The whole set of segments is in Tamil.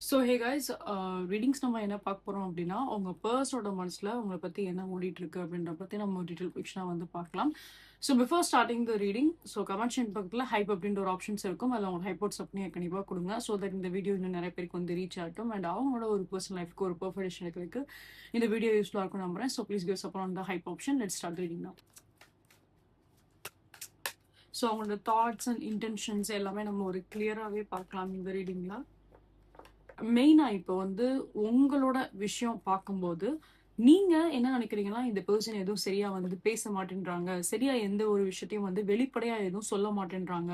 ஸோ ஹே கைஸ், ரீடிங்ஸ் நம்ம என்ன பார்க்க போகிறோம் அப்படின்னா, உங்கள் பர்ஸோட மனசில் உங்களை பற்றி என்ன ஓடிட்டு இருக்கு அப்படின்ற பற்றி நம்ம டீட்டெயில் பிக்ஷனாக வந்து பார்க்கலாம். So before starting the reading, so comment section பக்கத்தில் ஹைப் அப்படின்ற ஒரு ஆப்ஷன்ஸ் இருக்கும். அதில் அவங்க ஹைப் அவுட் சப்னி கண்டிப்பாக கொடுங்க. ஸோ தட் இந்த வீடியோ இன்னும் நிறைய பேருக்கு வந்து ரீச் ஆகட்டும் அண்ட் அவங்களோட ஒரு பர்சனல் லைஃப்க்கு ஒரு பர்ஃபெக்ஷன் இருக்கிறதுக்கு இந்த வீடியோ யூஸ்ஃபுல்லாக இருக்கும் நம்புறேன். So please give support on the hype option. Let's start reading now. So அவங்களோட தாட்ஸ் அண்ட் இன்டென்ஷன்ஸ் எல்லாமே நம்ம ஒரு கிளியராகவே பார்க்கலாம் இந்த ரீடிங்கில். மெயினா இப்போ வந்து உங்களோட விஷயம் பார்க்கும்போது நீங்க என்ன நினைக்கிறீங்கன்னா, இந்த பர்சன் எதுவும் சரியா வந்து பேச மாட்டேன்றாங்க, சரியா எந்த ஒரு விஷயத்தையும் வந்து வெளிப்படையா எதுவும் சொல்ல மாட்டேன்றாங்க,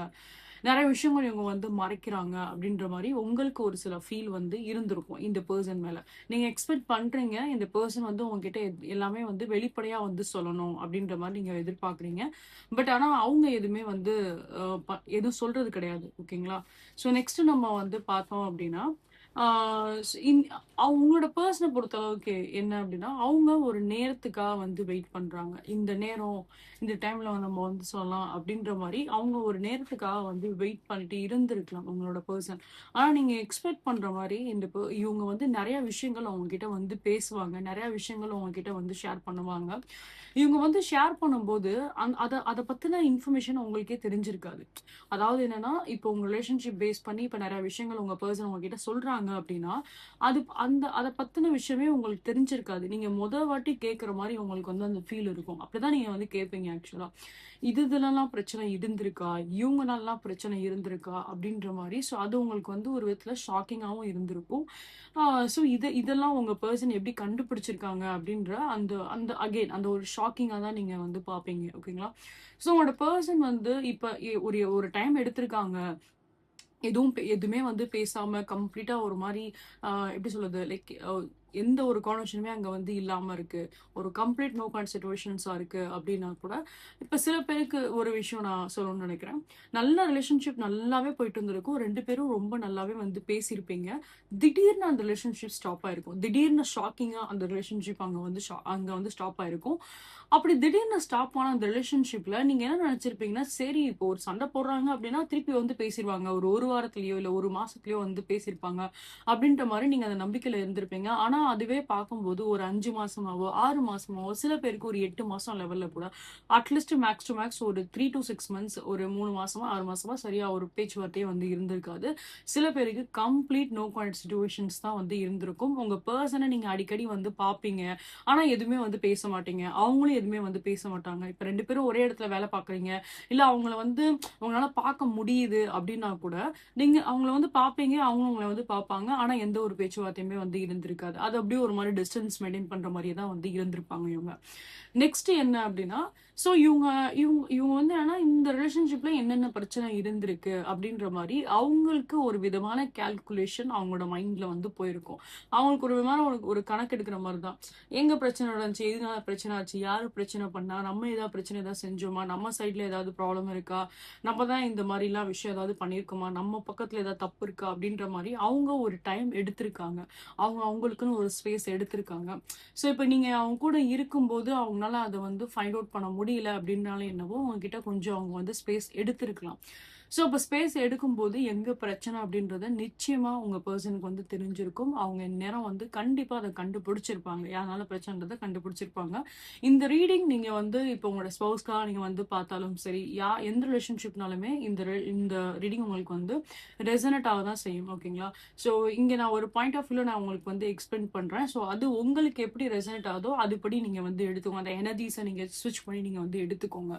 நிறைய விஷயங்கள் இவங்க வந்து மறைக்கிறாங்க அப்படின்ற மாதிரி உங்களுக்கு ஒரு சில ஃபீல் வந்து இருந்திருக்கும் இந்த பர்சன் மேல. நீங்க எக்ஸ்பெக்ட் பண்றீங்க இந்த பர்சன் வந்து உங்ககிட்ட எல்லாமே வந்து வெளிப்படையா வந்து சொல்லணும் அப்படின்ற மாதிரி நீங்க எதிர்பார்க்குறீங்க. பட் ஆனா அவங்க எதுவுமே வந்து எதுவும் சொல்றது கிடையாது. ஓகேங்களா? ஸோ நெக்ஸ்ட் நம்ம வந்து பார்த்தோம் அப்படின்னா, அவங்களோட பர்சனை பொறுத்த அளவுக்கு என்ன அப்படின்னா, அவங்க ஒரு நேரத்துக்காக வந்து வெயிட் பண்றாங்க. இந்த நேரம், இந்த டைம்ல நம்ம வந்து சொல்லலாம் அப்படின்ற மாதிரி அவங்க ஒரு நேரத்துக்காக வந்து வெயிட் பண்ணிட்டு இருந்திருக்கலாம் உங்களோட பர்சன். ஆனா நீங்க எக்ஸ்பெக்ட் பண்ற மாதிரி இவங்க வந்து நிறைய விஷயங்கள் அவங்க கிட்ட வந்து பேசுவாங்க, நிறைய விஷயங்கள் அவங்க கிட்ட வந்து ஷேர் பண்ணுவாங்க. இவங்க வந்து ஷேர் பண்ணும்போது அத பத்தின இன்ஃபர்மேஷன் உங்களுக்கே தெரிஞ்சிருக்காது. அதாவது என்னன்னா, இப்போ உங்க ரிலேஷன்ஷிப் பேஸ் பண்ணி இப்ப நிறைய விஷயங்கள் உங்க பர்சன் உங்ககிட்ட சொல்றாங்க அப்படின்னா, அத பத்தின விஷயமே உங்களுக்கு தெரிஞ்சிருக்காது. நீங்க வாட்டி கேட்கிற மாரி உங்களுக்கு வந்து அந்த ஃபீல் இருக்கும். அப்படிதான் நீங்க வந்து கேட்பீங்க ஆக்சுவலா. இதுலலாம் பிரச்சனை இருந்திருக்கா? இவங்கனாலலாம் பிரச்சனை இருந்திருக்கா? அப்படின்ற மாரி. ஸோ அது உங்களுக்கு வந்து ஒரு விதத்துல ஷாக்கிங்காவும் இருந்திருக்கும். ஆ ஸோ இதெல்லாம் உங்க பெர்சன் எப்படி கண்டுபிடிச்சிருக்காங்க அப்படின்ற அந்த அந்த அகைன் அந்த ஒரு ஷாக்கிங்கா தான் நீங்க வந்து பார்ப்பீங்க. ஓகேங்களா? ஸோ உங்களோட பெர்சன் வந்து இப்ப ஒரு ஒரு டைம் எடுத்திருக்காங்க. எதுவுமே வந்து பேசாம கம்ப்ளீட்டா ஒரு மாரி எப்படி சொல்றது? லைக் எந்த ஒரு கான்வர்சேஷனுமே அங்க வந்து இல்லாம இருக்கு. ஒரு கம்ப்ளீட் நோ கான்ட் சிச்சுவேஷன்ஸா இருக்கு அப்டின்னா கூட, இப்ப சில பேருக்கு ஒரு விஷயம் நான் சொல்லணும்னு நெனைக்கிறேன். நல்ல ரிலேஷன்ஷிப் நல்லாவே போயிட்டு இருந்திருக்கும். 2 பேரும் ரொம்ப நல்லாவே வந்து பேசியிருப்பீங்க. திடீர்னு அந்த ரிலேஷன்ஷிப் ஸ்டாப் ஆயிருக்கும். திடீர்னு ஷாக்கிங்கா அந்த ரிலேஷன்ஷிப் அங்க வந்து ஸ்டாப் ஆயிருக்கும். அப்படி திடீர்னு ஸ்டாப் ஆன அந்த ரிலேஷன்ஷிப்ல நீங்க என்ன நெனச்சிருப்பீங்கன்னா, சரி இப்போ ஒரு சண்டை போடுறாங்க அப்டின்னா, திருப்பி வந்து பேசிருவாங்க. ஒரு வாரத்திலயோ, இல்ல 1 மாசத்துலயோ வந்து பேசியிருப்பாங்க. அப்படின்ற மாரி நீங்க அந்த நம்பிக்கையில இருந்திருப்பீங்க. ஆனா அதுவே பார்க்கும்போது ஒரு 5 மாசமாவோ, 6 மாசமாவோ, சில பேருக்கு ஒரு 8 மாசம் லெவல்ல கூட அட்லீஸ்ட் மேக்ஸ் டூ மேக்ஸ் ஒரு 3 டூ 6 மந்த்ஸ் ஒரு 3 மாசமா, 6 மாசமா சரியா ஒரு பேச்சுவார்த்தையே வந்து இருந்திருக்காது. சில பேருக்கு கம்ப்ளீட் நோ கான்டாக்ட் சிச்சுவேஷன்ஸ் தான் வந்து இருந்திருக்கும். உங்க பெர்சன நீங்க அடிக்கடி வந்து பார்ப்பீங்க. ஆனா எதுவுமே வந்து பேச மாட்டீங்க. அவங்களும் எதுவுமே வந்து பேச மாட்டாங்க. இப்ப 2 பேரும் ஒரே இடத்துல வேலை பார்க்குறீங்க. இல்ல அவங்கள வந்து உங்களால பார்க்க முடியுது அப்படின்னா கூட, நீங்க அவங்கள வந்து பார்ப்பீங்க. அவங்களும் உங்கள வந்து பார்ப்பாங்க. ஆனா எந்த ஒரு பேச்சுவார்த்தையுமே வந்து இருந்திருக்காது. அது அப்படியே ஒரு மாரி டிஸ்டன்ஸ் மெயின்டெயின் பண்ற மாரியே தான் வந்து இருந்திருப்பாங்க இவங்க. நெக்ஸ்ட் என்ன அப்படின்னா, சோ இவங்க இவங்க இவங்க வந்து என்னன்னா, இந்த ரிலேஷன்ஷிப்ல என்னென்ன பிரச்சனை இருந்திருக்கு அப்படின்ற மாரி அவங்களுக்கு ஒரு விதமான கால்குலேஷன் அவங்களோட மைண்ட்ல வந்து போயிருக்கும். அவங்களுக்கு ஒரு விதமான ஒரு கணக்கு எடுக்கிற மாரி தான். எங்க பிரச்சனை நடந்துச்சு? எதனால பிரச்சனை ஆச்சு? யாரு பிரச்சனை பண்ணா? நம்ம ஏதாவது பிரச்சனை ஏதாவது செஞ்சோமா? நம்ம சைட்ல ஏதாவது ப்ராப்ளம் இருக்கா? நம்ம தான் இந்த மாரிலாம் விஷயம் ஏதாவது பண்ணியிருக்கோமா? நம்ம பக்கத்துல ஏதாவது தப்பு இருக்கா? அப்படின்ற மாரி அவங்க ஒரு டைம் எடுத்திருக்காங்க. அவங்களுக்குன்னு ஒரு ஸ்பேஸ் எடுத்திருக்காங்க. ஸோ இப்ப நீங்க அவங்க கூட இருக்கும்போது அவங்கனால அத வந்து ஃபைண்ட் அவுட் பண்ண முடியல அப்படின்னாலும் என்னவோ, உங்ககிட்ட கொஞ்சம் அவங்க வந்து ஸ்பேஸ் எடுத்திருக்கலாம். ஸோ அப்ப ஸ்பேஸ் எடுக்கும்போது எங்க பிரச்சனை அப்படின்றத நிச்சயமா உங்க பெர்சனுக்கு வந்து தெரிஞ்சிருக்கும். அவங்க இந்நேரம் வந்து கண்டிப்பா அத கண்டுபிடிச்சிருப்பாங்க. யாருனால பிரச்சனைன்றத கண்டுபிடிச்சிருப்பாங்க. இந்த ரீடிங் நீங்க வந்து இப்போ உங்களோட ஸ்பௌஸ்க்காக நீங்க வந்து பார்த்தாலும் சரி, எந்த ரிலேஷன்ஷிப்னாலுமே இந்த ரீடிங் உங்களுக்கு வந்து ரெசனேட் ஆக தான் செய்யும். ஓகேங்களா? ஸோ இங்க நான் ஒரு பாயிண்ட் ஆஃப் வியூல நான் உங்களுக்கு வந்து எக்ஸ்பிளைன் பண்றேன். ஸோ அது உங்களுக்கு எப்படி ரெசனேட் ஆகுதோ, அதுபடி நீங்க வந்து எடுத்துக்கோங்க. அந்த எனர்ஜிஸ நீங்க ஸ்விட்ச் பண்ணி நீங்க வந்து எடுத்துக்கோங்க.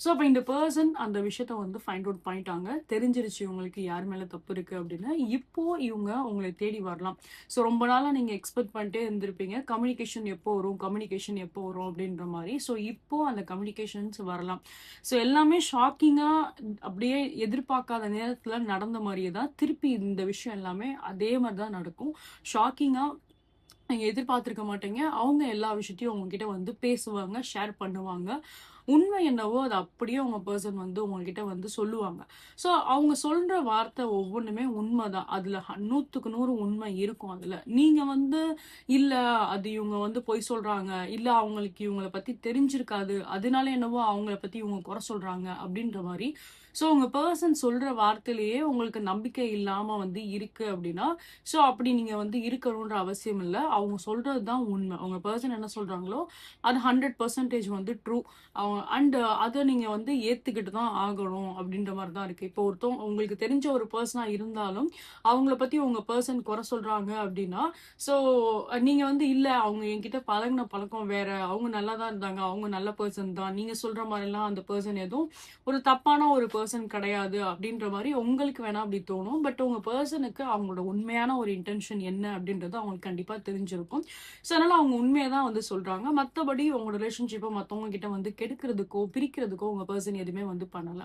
ஸோ அப்ப இந்த பெர்சன் அந்த விஷயத்த வந்து ஃபைண்ட் அவுட் பண்ணிட்டாங்க. தெரிஞ்சிருச்சு இவங்களுக்கு யார் மேல தப்பு இருக்கு அப்படின்னு. இப்போ இவங்க உங்கள தேடி வரலாம். ஸோ ரொம்ப நாளா நீங்க எக்ஸ்பெக்ட் பண்ணிட்டே இருந்திருப்பீங்க. கம்யூனிகேஷன் எப்போ வரும் அப்படின்ற மாரி. ஸோ இப்போ அந்த கம்யூனிகேஷன்ஸ் வரலாம். ஸோ எல்லாமே ஷாக்கிங்கா அப்படியே எதிர்பார்க்காத நேரத்துல நடந்த மாரியே தான் திருப்பி இந்த விஷயம் எல்லாமே அதே மாரி தான் நடக்கும். ஷாக்கிங்கா நீங்க எதிர்பார்த்திருக்க மாட்டீங்க. அவங்க எல்லா விஷயத்தையும் உங்ககிட்ட வந்து பேசுவாங்க, ஷேர் பண்ணுவாங்க. உண்மை என்னவோ அது அப்படியே உங்க பெர்சன் வந்து உங்ககிட்ட வந்து சொல்லுவாங்க. ஸோ அவங்க சொல்ற வார்த்தை ஒவ்வொன்னுமே உண்மைதான். அதுல 100க்கு 100 உண்மை இருக்கும் அதுல. நீங்க வந்து இல்ல அது இவங்க வந்து பொய் சொல்றாங்க, இல்ல அவங்களுக்கு இவங்கள பத்தி தெரிஞ்சிருக்காது, அதனால என்னவோ அவங்கள பத்தி இவங்க குறை சொல்றாங்க அப்படின்ற மாரி. ஸோ உங்க பெர்சன் சொல்ற வார்த்தையிலேயே உங்களுக்கு நம்பிக்கை இல்லாம வந்து இருக்கு அப்படின்னா, ஸோ அப்படி நீங்க வந்து இருக்கணுன்ற அவசியம் இல்ல. அவங்க சொல்றது தான் உண்மை. உங்க பெர்சன் என்ன சொல்றாங்களோ அது 100% வந்து ட்ரூ. அண்ட் அத நீங்க வந்து ஏத்துக்கிட்டு தான் ஆகணும் அப்படின்ற மாரி தான் இருக்கு. இப்போ உங்களுக்கு தெரிஞ்ச ஒரு பெர்சனா இருந்தாலும், அவங்கள பத்தி உங்க பெர்சன் குறை சொல்றாங்க அப்படின்னா, ஸோ நீங்க வந்து இல்ல அவங்க என்கிட்ட பழகுன பழக்கம் வேற. அவங்க நல்லா தான் இருந்தாங்க. அவங்க நல்ல பெர்சன் தான். நீங்க சொல்ற மாரிலாம் அந்த பெர்சன் எதுவும் ஒரு தப்பான ஒரு பெர்சன் கிடையாது அப்படின்ற மாரி உங்களுக்கு வேணா அப்படி தோணும். பட் உங்க பெர்சனுக்கு அவங்களோட உண்மையான ஒரு இன்டென்ஷன் என்ன அப்படின்றது அவங்களுக்கு கண்டிப்பா தெரிஞ்சிருக்கும். ஸோ அதனால அவங்க உண்மைய தான் வந்து சொல்றாங்க. மத்தபடி உங்க ரிலேஷன்ஷிப்ப மத்தவங்க கிட்ட வந்து கெடுக்கிறதுக்கோ, பிரிக்கிறதுக்கோ உங்க பெர்சன் எதுவுமே வந்து பண்ணல.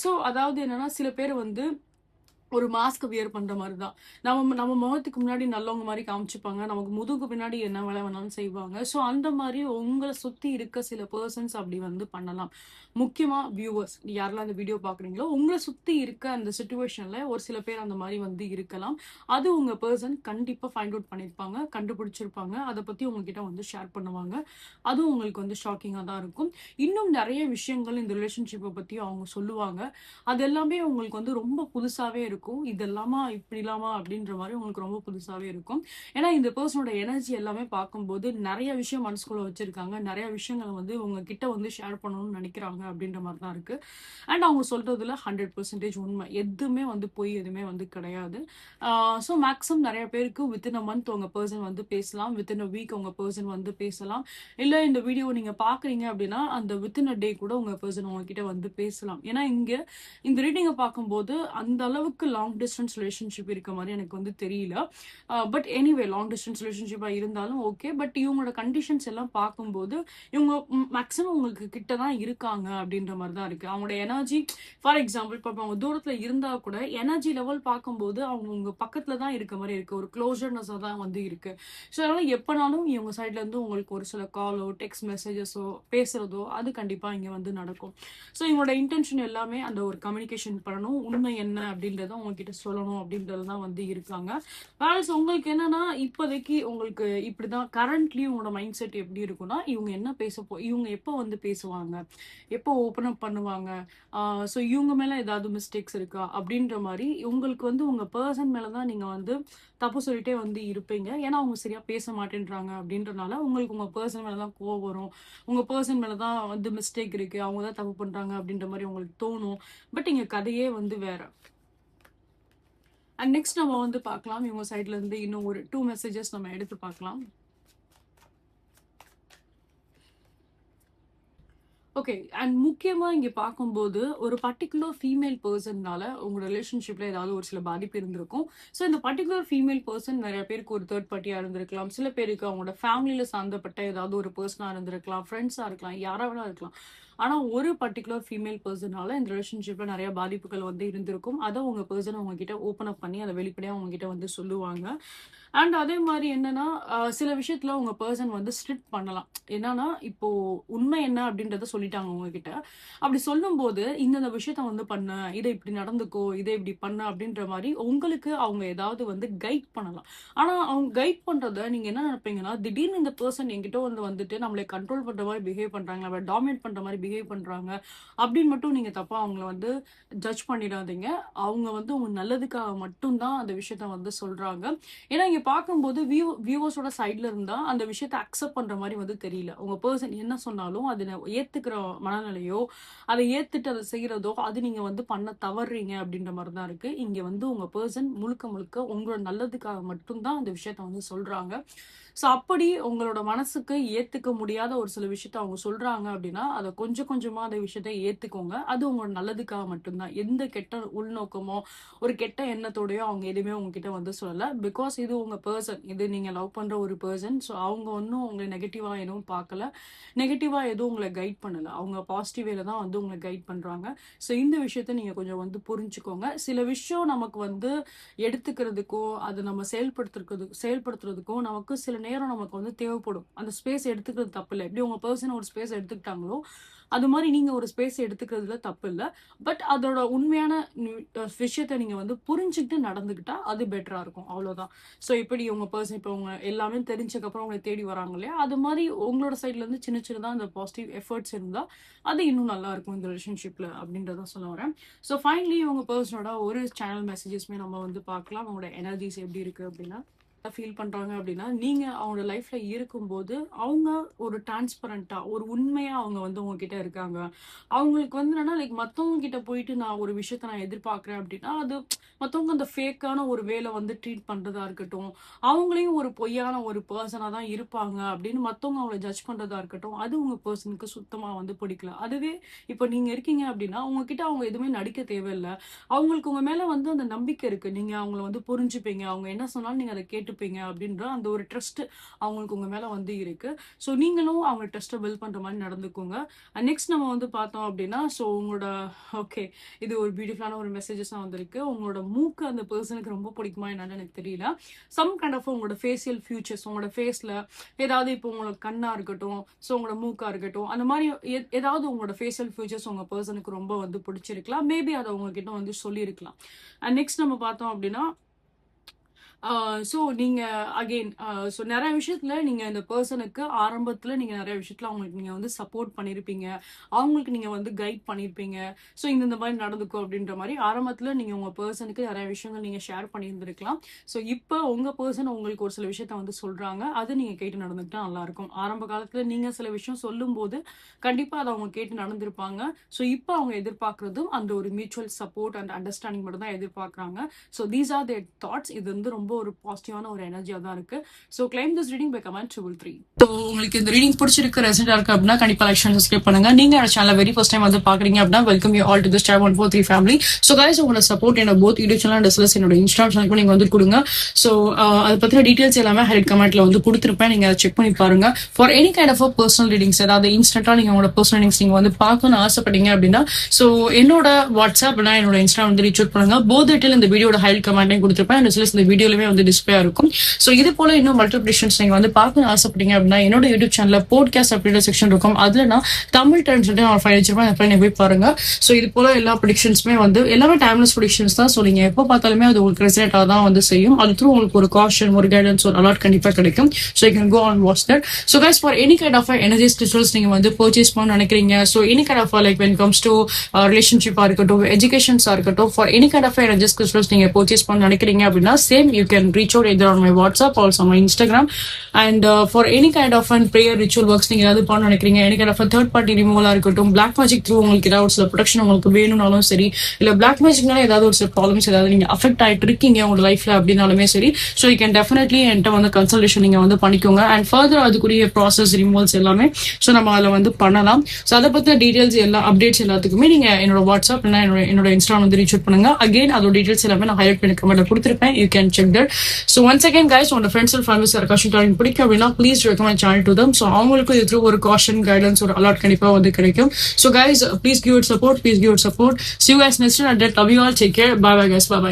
ஸோ அதாவது என்னன்னா, சில பேர் வந்து ஒரு மாஸ்க் வியர் பண்ற மாரி தான். நம்ம நம்ம முகத்துக்கு முன்னாடி நல்லவங்க மாரி காமிச்சுப்பாங்க. நமக்கு முதுகுக்கு பின்னாடி என்ன வேலை வேணாலும் செய்வாங்க. ஸோ அந்த மாரி உங்கள சுத்தி இருக்க சில பெர்சன்ஸ் அப்படி வந்து பண்ணலாம். முக்கியமா வியூவர்ஸ் யாரெல்லாம் அந்த வீடியோ பார்க்குறீங்களோ, உங்கள சுத்தி இருக்க அந்த சிச்சுவேஷன்ல ஒரு சில பேர் அந்த மாரி வந்து இருக்கலாம். அது உங்க பெர்சன் கண்டிப்பா ஃபைண்ட் அவுட் பண்ணியிருப்பாங்க, கண்டுபிடிச்சிருப்பாங்க. அத பத்தி உங்ககிட்ட வந்து ஷேர் பண்ணுவாங்க. அதுவும் உங்களுக்கு வந்து ஷாக்கிங்கா தான் இருக்கும். இன்னும் நெறைய விஷயங்கள் இந்த ரிலேஷன்ஷிப்ப பத்தி அவங்க சொல்லுவாங்க. அது எல்லாமே உங்களுக்கு வந்து ரொம்ப புதுசாவே இருக்கும். இதெல்லாமா, இப்படிலாமா அப்படின்ற மாரி உங்களுக்கு ரொம்ப புதுசாவே இருக்கும். ஏன்னா இந்த பெர்சனோட எனர்ஜி எல்லாமே பார்க்கும்போது நெறைய விஷயம் மனசுக்குள்ள வச்சிருக்காங்க. நெறைய விஷயங்கள வந்து உங்ககிட்ட வந்து ஷேர் பண்ணணும்னு நெனைக்கிறாங்க அப்படின்ற மாரி தான் இருக்கு. அண்ட் அவங்க சொல்றதுல 100% உண்மை. எதுவுமே வந்து பொய் எதுவுமே வந்து கிடையாது. ஸோ மேக்ஸிமம் நெறைய பேருக்கு வித்தின் அ மந்த் உங்க பெர்சன் வந்து பேசலாம். வித்தின் அ வீக் உங்க பெர்சன் வந்து பேசலாம். இல்ல இந்த வீடியோ நீங்க பார்க்குறீங்க அப்படின்னா, அந்த வித்தின் அ டே கூட உங்க பெர்சன் உங்ககிட்ட வந்து பேசலாம். ஏன்னா இங்க இந்த ரீடிங்க பார்க்கும்போது அந்த அளவுக்கு லாங் டிஸ்டன்ஸ் ரிலேஷன்ஷிப் இருக்க மாரி எனக்கு வந்து தெரியல. பட் எனிவே லாங் டிஸ்டன்ஸ் ரிலேஷன்ஷிப்பா இருந்தாலும் ஓகே. பட் இவங்களோட கண்டிஷன்ஸ் எல்லாம் பார்க்கும்போது, இவங்க மேக்ஸிமம் உங்களுக்கு கிட்ட தான் இருக்காங்க அப்படின்ற மாரி தான் இருக்கு. அவங்களோட எனர்ஜி ஃபார் எக்ஸாம்பிள் இப்ப அவங்க தூரத்துல இருந்தா கூட எனர்ஜி லெவல் பார்க்கும்போது அவங்க உங்க பக்கத்துல தான் இருக்க மாரி இருக்கு. ஒரு க்ளோஷர்னஸா தான் வந்து இருக்கு. ஸோ அதனால எப்பனாலும் இவங்க சைட்ல இருந்து உங்களுக்கு ஒரு சில காலோ, டெக்ஸ்ட் மெசேஜஸோ, பேசுறதோ அது கண்டிப்பா இங்க வந்து நடக்கும். ஸோ இவங்களோட இன்டென்ஷன் எல்லாமே அந்த ஒரு கம்யூனிகேஷன் பண்ணணும். உண்மை என்ன அப்படின்றத உங்ககிட்ட சொல்லணும் அப்படின்றது தான் வந்து இருக்காங்க. வேறஸ் உங்களுக்கு என்னன்னா, இப்போதைக்கு உங்களுக்கு இப்படிதான் கரண்ட்லி உங்களோட மைண்ட் செட் எப்படி இருக்கும்னா, இவங்க என்ன இவங்க எப்போ வந்து பேசுவாங்க? எப்போ ஓப்பன் அப் பண்ணுவாங்க? ஸோ இவங்க மேல ஏதாவது மிஸ்டேக்ஸ் இருக்கா? அப்படின்ற மாரி உங்களுக்கு வந்து உங்க பெர்சன் மேல தான் நீங்க வந்து தப்பு சொல்லிட்டே வந்து இருப்பீங்க. ஏன்னா அவங்க சரியா பேச மாட்டேன்றாங்க அப்படின்றனால, உங்களுக்கு உங்க பெர்சன் மேல தான் கோவம் வரும். உங்க பெர்சன் மேல தான் வந்து மிஸ்டேக் இருக்கு. அவங்க தான் தப்பு பண்றாங்க அப்படின்ற மாரி உங்களுக்கு தோணும். பட் இங்க கதையே வந்து வேற. அண்ட் நெக்ஸ்ட் நம்ம வந்து பார்க்கலாம். இவங்க சைட்ல இருந்து இன்னும் ஒரு 2 மெசேஜஸ் நம்ம எடுத்து பார்க்கலாம். ஓகே. அண்ட் முக்கியமா இங்க பார்க்கும்போது, ஒரு பர்ட்டிகுலர் ஃபீமேல் பெர்சன்னால உங்க ரிலேஷன்ஷிப்ல ஏதாவது ஒரு சில பாதிப்பு இருந்திருக்கும். ஸோ இந்த பர்ட்டிகுலர் ஃபீமேல் பெர்சன் நெறைய பேருக்கு ஒரு தேர்ட் பார்ட்டியா இருந்திருக்கலாம். சில பேருக்கு அவங்களோட ஃபேமிலில சார்ந்தப்பட்ட ஏதாவது ஒரு பெர்சனா இருந்திருக்கலாம். ஃப்ரெண்ட்ஸா இருக்கலாம். யாரா வேணா இருக்கலாம். ஆனா ஒரு பர்ட்டிகுலர் ஃபீமேல் பெர்சனால இந்த ரிலேஷன்ஷிப்ல நெறைய பாதிப்புகள் வந்து இருந்திருக்கும். அத உங்க பெர்சன் உங்ககிட்ட ஓப்பன் அப் பண்ணி அத வெளிப்படையா உங்ககிட்ட வந்து சொல்லுவாங்க. அண்ட் அதே மாரி என்னன்னா, சில விஷயத்துல உங்க பெர்சன் வந்து ஸ்ட்ரிக்ட் பண்ணலாம். என்னன்னா, இப்போ உண்மை என்ன அப்படின்றத சொல்லிட்டாங்க உங்ககிட்ட. அப்படி சொல்லும்போது, இந்தந்த விஷயத்த வந்து பண்ணு, இத இப்படி நடந்துக்கோ, இத இப்படி பண்ணு அப்படின்ற மாரி உங்களுக்கு அவங்க ஏதாவது வந்து கைட் பண்ணலாம். ஆனா, அவங்க கைட் பண்றத நீங்க என்ன நெனைப்பீங்கன்னா, திடீர்னு இந்த பெர்சன் என்கிட்ட வந்துட்டு நம்மள கண்ட்ரோல் பண்ற மாரி பிஹேவ் பண்றாங்க, நம்மள டாமினேட் பண்ற மாரி பிஹேவ் பண்றாங்க அப்படின்னு மட்டும் நீங்க தப்பா அவங்கள வந்து ஜட்ஜ் பண்ணிடாதீங்க. அவங்க வந்து உங்க நல்லதுக்காக மட்டும் தான் அந்த விஷயத்த வந்து சொல்றாங்க. ஏன்னா இங்க பார்க்கும்போது வியூவர்ஸோட சைட்ல இருந்தா அந்த விஷயத்த அக்செப்ட் பண்ற மாரி வந்து தெரியல. உங்க பெர்சன் என்ன சொன்னாலும் அத ஏத்துக்கிற மனநிலையோ, அத ஏத்துட்டு அத செய்றதோ, அது நீங்க வந்து பண்ண தவறுறீங்க அப்படின்ற மாரி தான் இருக்கு. இங்க வந்து உங்க பெர்சன் முழுக்க முழுக்க உங்களோட நல்லதுக்காக மட்டும் தான் அந்த விஷயத்த வந்து சொல்றாங்க. ஸோ அப்படி உங்களோட மனசுக்கு ஏத்துக்க முடியாத ஒரு சில விஷயத்த அவங்க சொல்றாங்க அப்படின்னா, அத கொஞ்சம் கொஞ்சம் கொஞ்சமா அந்த விஷயத்த ஏத்துக்கோங்க. அது உங்களோட நல்லதுக்காக மட்டும்தான். எந்த கெட்ட உள்நோக்கமோ ஒரு கெட்ட எண்ணத்தோடயோ அவங்க எதுவுமே உங்ககிட்ட வந்து சொல்லல. பிகாஸ் இது உங்க பர்சன், இது நீங்க லவ் பண்ற ஒரு பர்சன். ஸோ அவங்க ஒன்றும் உங்களை நெகட்டிவா எதுவும் பார்க்கல, நெகட்டிவா எதுவும் உங்களை கைட் பண்ணல. அவங்க பாசிட்டிவ் வேல தான் வந்து உங்களை கைட் பண்றாங்க. ஸோ இந்த விஷயத்த நீங்க கொஞ்சம் வந்து புரிஞ்சுக்கோங்க. சில விஷயம் நமக்கு வந்து எடுத்துக்கிறதுக்கோ அது நம்ம செயல்படுத்துறதுக்கோ நமக்கு சில நேரம் நமக்கு வந்து தேவைப்படும். அந்த ஸ்பேஸ் எடுத்துக்கிறது தப்பு இல்லை. எப்படி உங்க பர்சன் ஒரு ஸ்பேஸ் எடுத்துக்கிட்டாங்களோ அது மாதிரி நீங்க ஒரு ஸ்பேஸ் எடுத்துக்கிறதுல தப்பு இல்லை. பட் அதோட உண்மையான விஷயத்த நீங்க வந்து புரிஞ்சுக்கிட்டு நடந்துக்கிட்டா அது பெட்டரா இருக்கும். அவ்வளவுதான். ஸோ இப்படி உங்க பர்சன் இப்போ உங்க எல்லாமே தெரிஞ்சதுக்கு அப்புறம் உங்களை தேடி வராங்க இல்லையா, அது மாதிரி உங்களோட சைட்ல இருந்து சின்ன சின்னதா அந்த பாசிட்டிவ் எஃபர்ட்ஸ் இருந்தா அது இன்னும் நல்லா இருக்கும் இந்த ரிலேஷன்ஷிப்ல அப்படின்றத சொல்ல வரேன். ஸோ ஃபைனலி உங்க பர்சனோட ஒரு சேனல் மெசேஜஸ்மே நம்ம வந்து பார்க்கலாம். அவங்களோட எனர்ஜிஸ் எப்படி இருக்கு அப்படின்னா ஃபீல் பண்றாங்க அப்படின்னா, நீங்க அவங்களோட லைஃப்ல இருக்கும்போது அவங்க ஒரு டிரான்ஸ்பரண்டா ஒரு உண்மையா அவங்க வந்து உங்ககிட்ட இருக்காங்க. அவங்களுக்கு வந்து என்னன்னா லைக் மத்தவங்க கிட்ட போயிட்டு நான் ஒரு விஷயத்த நான் எதிர்பார்க்கிறேன் அப்படின்னா அது மத்தவங்க அந்த ஃபேக்கான ஒரு வேலை வந்து ட்ரீட் பண்றதா இருக்கட்டும், அவங்களையும் ஒரு பொய்யான ஒரு பர்சனா தான் இருப்பாங்க அப்படின்னு மத்தவங்க அவங்கள ஜட்ஜ் பண்றதா இருக்கட்டும், அது உங்க பர்சனுக்கு சுத்தமா வந்து பிடிக்கல. அதுவே இப்ப நீங்க இருக்கீங்க அப்படின்னா உங்ககிட்ட அவங்க எதுவுமே நடிக்க தேவையில்லை. அவங்களுக்கு உங்க மேல வந்து அந்த நம்பிக்கை இருக்கு. நீங்க அவங்கள வந்து புரிஞ்சுப்பீங்க, அவங்க என்ன சொன்னாலும் நீங்க அதை கேட்டுப்பீங்க அப்படின்ற அந்த ஒரு ட்ரஸ்ட் அவங்களுக்கு உங்க மேல வந்து இருக்கு. ஸோ நீங்களும் அவங்க ட்ரஸ்ட்டை பில்ட் பண்ற மாதிரி நடந்துக்கோங்க. நெக்ஸ்ட் நம்ம வந்து பார்த்தோம் அப்படின்னா ஸோ உங்களோட ஓகே இது ஒரு பியூட்டிஃபுல்லான ஒரு மெசேஜஸ் வந்திருக்கு. உங்களோட மூக்கு அந்த பர்சனுக்கு ரொம்ப பிடிக்குமா என்னன்னு எனக்கு தெரியல. சம் கைண்ட் ஆஃப் உங்களோட ஃபேஷியல் ஃபியூச்சர்ஸ் உங்களோட ஃபேஸ்ல ஏதாவது இப்போ உங்களோட கண்ணா இருக்கட்டும், ஸோ உங்களோட மூக்கா இருக்கட்டும், அந்த மாதிரி ஏதாவது உங்களோட ஃபேஷியல் ஃபியூச்சர்ஸ் உங்க பர்சனுக்கு ரொம்ப வந்து பிடிச்சிருக்கலாம். மேபி அதை உங்ககிட்ட வந்து சொல்லியிருக்கலாம். நெக்ஸ்ட் நம்ம பார்த்தோம் அப்படின்னா ஸோ நீங்க அகெயின் ஸோ நிறைய விஷயத்துல நீங்க இந்த பர்சனுக்கு ஆரம்பத்துல நீங்க நிறைய விஷயத்துல அவங்களுக்கு நீங்க வந்து சப்போர்ட் பண்ணிருப்பீங்க, அவங்களுக்கு நீங்க வந்து கைட் பண்ணிருப்பீங்க. ஸோ இந்த மாதிரி நடந்துக்கும் அப்படின்ற மாதிரி ஆரம்பத்துல நீங்க உங்க பர்சனுக்கு நிறைய விஷயங்கள் நீங்க ஷேர் பண்ணியிருந்திருக்கலாம். ஸோ இப்போ உங்க பர்சன் உங்களுக்கு ஒரு சில விஷயத்த வந்து சொல்றாங்க, அது நீங்க கேட்டு நடந்துக்கிட்டா நல்லா இருக்கும். ஆரம்ப காலத்துல நீங்க சில விஷயம் சொல்லும் போது கண்டிப்பா அதை அவங்க கேட்டு நடந்திருப்பாங்க. ஸோ இப்போ அவங்க எதிர்பார்க்கறதும் அந்த ஒரு மியூச்சுவல் சப்போர்ட் அண்ட் அண்டர்ஸ்டாண்டிங் மட்டும் தான் எதிர்பார்க்கறாங்க. So these are their thoughts. இது வந்து ரொம்ப ஒரு பாசிட்டிவான ஒரு எனர்ஜியா தான் இருக்கு. So claim this reading by comment 333. ஸோ உங்களுக்கு இந்த ரீடிங் பிடிச்சிருக்கு, ரெசன்டா இருக்கு அப்படின்னா கண்டிப்பா லைக் அண்ட் சப்ஸ்கிரைப் பண்ணுங்க. நீங்க என்னோட சேனல் வெரி ஃபர்ஸ்ட் டைம் வந்து பாக்குறீங்க அப்படின்னா welcome you all to this Tribe 143 family. So guys உங்களோட சப்போர்ட் என்னோட both YouTube channel and SLS என்னோட இன்ஸ்டாகிராம் சேனலுக்கு நீங்க வந்து கொடுங்க. ஸோ அதை பத்தின டீடைல்ஸ் எல்லாமே ஹைலைட் கமெண்ட்ல வந்து கொடுத்துருப்பேன், நீங்க செக் பண்ணி பாருங்க. For any kind of personal readings அதாவது இன்ஸ்டன்டா நீங்க உங்களோட பர்சனல் ரீடிங்ஸ் நீங்க வந்து பார்க்கணும்னு ஆசைப்பட்டீங்க அப்படின்னா ஸோ என்னோட வாட்ஸ்அப் என்னோட இன்ஸ்டா வந்து ரீச் அவுட் பண்ணுங்க. போத் டீடைல் இந்த வீடியோட ஹைலைட் கமெண்ட்லையும் கொடுத்துருப்பேன், இந்த வீடியோலயுமே வந்து டிஸ்பிளே இருக்கும். ஸோ இது போல இன்னும் மல்டிபிள் ப்ரெடிக்ஷன்ஸ் நீங்க வந்து பார்க்கணும்னு ஆசைப்பட்டீங்க அப்படின்னா என்னோட யூடியூப் சேனல்ல போட்காஸ்ட் அப்படின்ற செக்ஷன் இருக்கும். அதுல நான் தமிழ் டைம் சொல்லிட்டு நான் ஃபைல் வச்சிருப்பேன், அந்த போய் பாருங்க. ஸோ இது போல எல்லா ப்ரெடிக்ஷன்ஸுமே வந்து எல்லாமே டைம்லெஸ் ப்ரெடிக்ஷன்ஸ் தான். ஸோ நீங்க எப்போ பார்த்தாலுமே அது உங்களுக்கு ரெசனேட்டாக தான் வந்து செய்யும். அது த்ரூ உங்களுக்கு ஒரு காஷன், ஒரு கைடன்ஸ், ஒரு அலர்ட் கண்டிப்பா கிடைக்கும். So you can go on watch that. So guys for any kind of energies crystals நீங்க வந்து பர்ச்சேஸ் பண்ண நினைக்கிறீங்க, so any kind of like when comes to ரிலேஷன்ஷிப்பா இருக்கட்டும், எஜுகேஷன்ஸா இருக்கட்டும், for any kind of energies crystals நீங்க பர்ச்சேஸ் பண்ண நினைக்கிறீங்க அப்படின்னா same you can reach out either on my WhatsApp, also my Instagram. And for any kind of prayer ritual works நீங்க ஏதாவது பண்ண நினைக்கிறீங்க, any kind of a third party removal இருக்கட்டும், black magic through உங்களுக்கு ஏதாவது ஒரு சில ப்ரொடெக்ஷன் உங்களுக்கு வேணும்னாலும் சரி, இல்ல black magicனால ஏதாவது ஒரு சில ப்ராப்ளம்ஸ் ஏதாவது நீங்க அஃபெக்ட் ஆயிட்டு இருக்கீங்க உங்க லைஃப்ல அப்படின்னாலுமே சரி, ஸோ யூ கேன் டெஃபினெட்லி என்கிட்ட வந்து கன்சல்டேஷன் நீங்க வந்து பண்ணிக்கோங்க. அண்ட் ஃபர்தர் அதுக்குரிய ப்ராசஸ் ரிமூவல்ஸ் எல்லாமே ஸோ நம்ம அதில் வந்து பண்ணலாம். ஸோ அதை பத்தின டீடைல்ஸ் எல்லா அப்டேட்ஸ் எல்லாத்துக்குமே நீங்க என்னோட வாட்ஸ்அப் இல்லைன்னா என்னோட இன்ஸ்டாகிராம் வந்து ரீச் அவுட் பண்ணுங்க. அகைன் அதோட டீடைல்ஸ் எல்லாமே நான் ஹைலைட் பண்ணி கமெண்ட்ல கொடுத்துருப்பேன், you can check that. So once again guys உங்களோட ஃப்ரெண்ட்ஸ் அண்ட் ஃபேமிலிஸ் யாருக்காச்சும் டார்கெட் பிடிக்கும் அப்படின்னா please recommend channel to them. So அவங்களுக்கு இது த்ரூ ஒரு காஷன், கைடன்ஸ், ஒரு அலர்ட் கண்டிப்பா வந்து கிடைக்கும். So guys please give it support, please give it support. See you guys next time. Love you all. Take care. Bye bye guys. Bye bye.